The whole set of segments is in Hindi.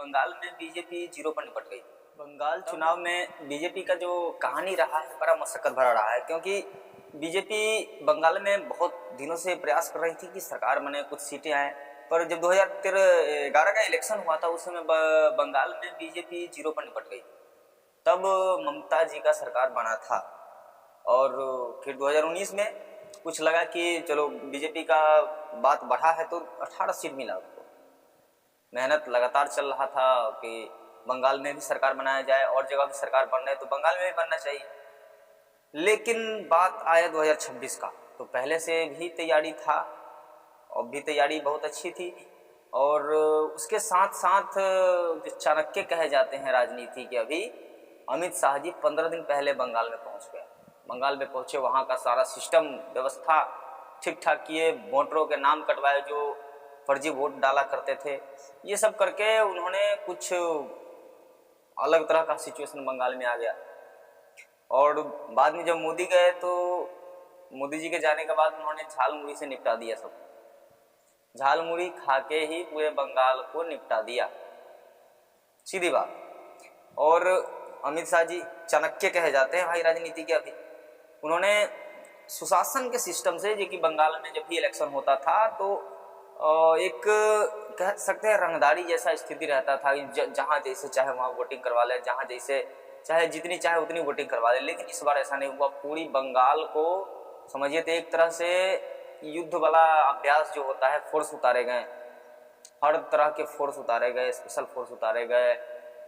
बंगाल में बीजेपी जीरो पर निपट गई। बंगाल चुनाव में बीजेपी का जो कहानी रहा है बड़ा मशक्कत भरा रहा है, क्योंकि बीजेपी बंगाल में बहुत दिनों से प्रयास कर रही थी कि सरकार बने, कुछ सीटें आए। पर जब 2013-11 का इलेक्शन हुआ था उस समय बंगाल में बीजेपी जीरो पर निपट गई। तब ममता जी का सरकार बना था और फिर 2019 में कुछ लगा कि चलो बीजेपी का बात बढ़ा है तो 18 सीट मिला उसको। मेहनत लगातार चल रहा था कि बंगाल में भी सरकार बनाया जाए और जगह भी सरकार बन रहे तो बंगाल में भी बनना चाहिए। लेकिन बात आया 2026 का, तो पहले से भी तैयारी था और भी तैयारी बहुत अच्छी थी। और उसके साथ साथ जो चाणक्य कहे जाते हैं राजनीति के, अभी अमित शाह जी 15 दिन पहले बंगाल में पहुंच गए। बंगाल में पहुंचे, वहाँ का सारा सिस्टम व्यवस्था ठीक ठाक किए, वोटरों के नाम कटवाए जो फर्जी वोट डाला करते थे। ये सब करके उन्होंने कुछ अलग तरह का सिचुएशन बंगाल में आ गया। और बाद में जब मोदी गए तो मोदी जी के जाने के बाद उन्होंने झाल मुड़ी से निपटा दिया सब। झाल मुड़ी खा के ही पूरे बंगाल को निपटा दिया, सीधी बात। और अमित शाह जी चाणक्य कहे जाते हैं भाई राजनीति के। अभी उन्होंने सुशासन के सिस्टम से, जो कि बंगाल में जब भी इलेक्शन होता था तो एक कह सकते हैं रंगदारी जैसा स्थिति रहता था, जहां जैसे चाहे वहां वोटिंग करवा ले, जहां जैसे चाहे जितनी चाहे उतनी वोटिंग करवा ले। लेकिन इस बार ऐसा नहीं हुआ। पूरी बंगाल को समझिए तो एक तरह से युद्ध वाला अभ्यास जो होता है, फोर्स उतारे गए, हर तरह के फोर्स उतारे गए, स्पेशल फोर्स उतारे गए,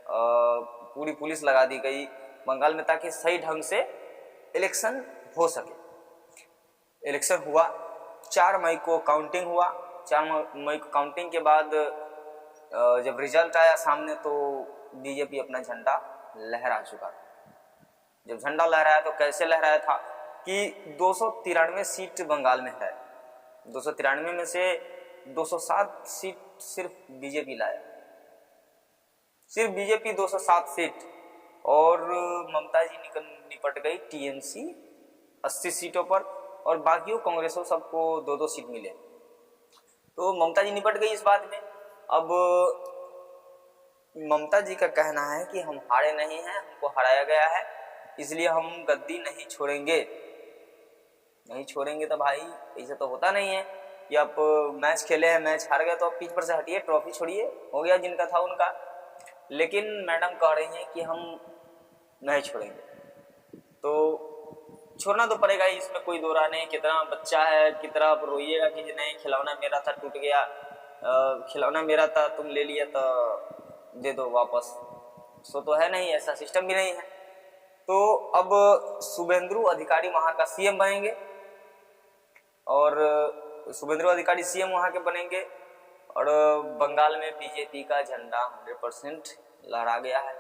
पूरी पुलिस लगा दी गई बंगाल में ताकि सही ढंग से इलेक्शन हो सके। इलेक्शन हुआ, 4 मई को काउंटिंग हुआ। 4 मई को काउंटिंग के बाद जब रिजल्ट आया सामने तो बीजेपी अपना झंडा लहरा चुका था। जब झंडा लहराया तो कैसे लहराया था कि 293 सीट बंगाल में है, 293 में से 207 सीट सिर्फ बीजेपी लाया, सिर्फ बीजेपी 207 सीट। और ममता जी निपट गई टीएमसी 80 सीटों पर और बाकियों कांग्रेसों सबको 2-2 सीट मिले। तो ममता जी निपट गई इस बात में। अब ममता जी का कहना है कि हम हारे नहीं हैं, हमको हराया गया है, इसलिए हम गद्दी नहीं छोड़ेंगे। नहीं छोड़ेंगे तो भाई ऐसे तो होता नहीं है कि आप मैच खेले हैं, मैच हार गए तो आप पिच पर से हटिए, ट्रॉफी छोड़िए, हो गया जिनका था उनका। लेकिन मैडम कह रही हैं कि हम नहीं छोड़ेंगे, तो छोड़ना तो पड़ेगा ही, इसमें कोई दो राय नहीं। कितना बच्चा है, कितना आप रोइएगा कि नहीं खिलौना मेरा था टूट गया, खिलौना मेरा था तुम ले लिया तो दे दो वापस, सो तो है नहीं, ऐसा सिस्टम भी नहीं है। तो अब शुभेंदु अधिकारी वहाँ का सीएम बनेंगे और शुभेंदु अधिकारी सीएम वहाँ के बनेंगे और बंगाल में बीजेपी का झंडा 100% लहरा गया है।